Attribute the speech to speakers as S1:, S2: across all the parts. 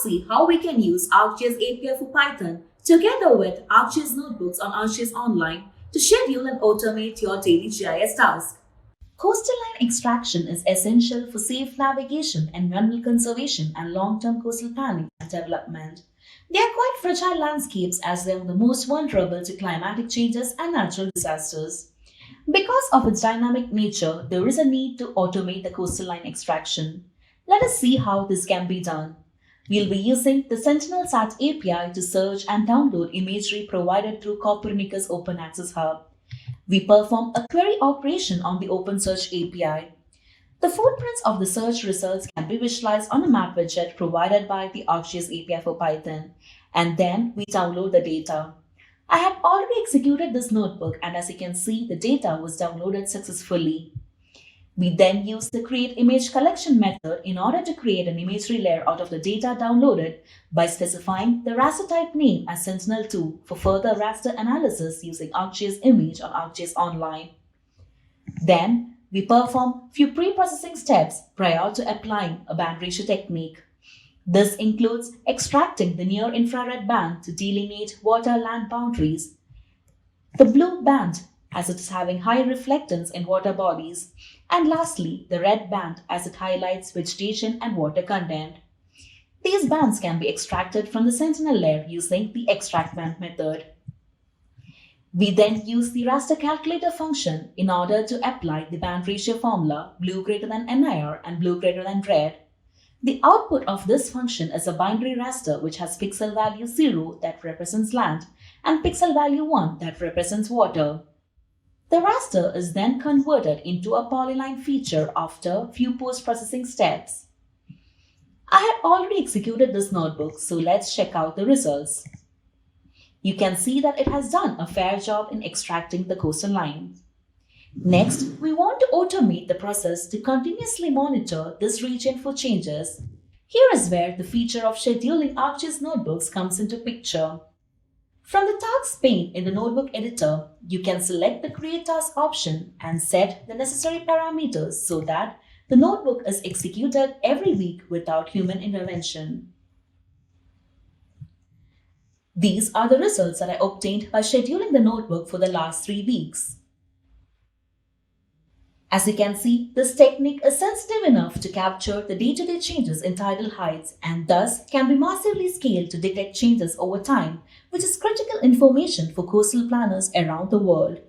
S1: see how we can use ArcGIS API for Python together with ArcGIS Notebooks on ArcGIS Online to schedule and automate your daily GIS tasks. Coastal line extraction is essential for safe navigation, environmental conservation, and long-term coastal planning and development. They are quite fragile landscapes as they are the most vulnerable to climatic changes and natural disasters. Because of its dynamic nature, there is a need to automate the coastal line extraction. Let us see how this can be done. We'll be using the Sentinel-SAT API to search and download imagery provided through Copernicus Open Access Hub. We perform a query operation on the OpenSearch API. The footprints of the search results can be visualized on a map widget provided by the ArcGIS API for Python, and then we download the data. I have already executed this notebook, and as you can see, the data was downloaded successfully. We then use the create image collection method in order to create an imagery layer out of the data downloaded by specifying the raster type name as Sentinel-2 for further raster analysis using ArcGIS Image on ArcGIS Online. Then, we perform few pre-processing steps prior to applying a band ratio technique. This includes extracting the near-infrared band to delineate water-land boundaries, the blue band as it is having high reflectance in water bodies, and lastly, the red band as it highlights vegetation and water content. These bands can be extracted from the Sentinel layer using the extract band method. We then use the raster calculator function in order to apply the band ratio formula blue greater than NIR and blue greater than red. The output of this function is a binary raster which has pixel value 0 that represents land and pixel value 1 that represents water. The raster is then converted into a polyline feature after few post-processing steps. I have already executed this notebook, so let's check out the results. You can see that it has done a fair job in extracting the coastal line. Next, we want to automate the process to continuously monitor this region for changes. Here is where the feature of scheduling ArcGIS notebooks comes into picture. From the tasks pane in the notebook editor, you can select the create task option and set the necessary parameters so that the notebook is executed every week without human intervention. These are the results that I obtained by scheduling the notebook for the last 3 weeks. As you can see, this technique is sensitive enough to capture the day-to-day changes in tidal heights and thus can be massively scaled to detect changes over time, which is critical information for coastal planners around the world.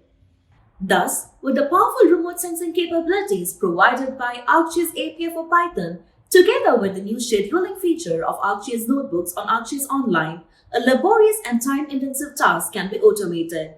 S1: Thus, with the powerful remote sensing capabilities provided by ArcGIS API for Python, together with the new scheduling feature of ArcGIS Notebooks on ArcGIS Online, a laborious and time-intensive task can be automated.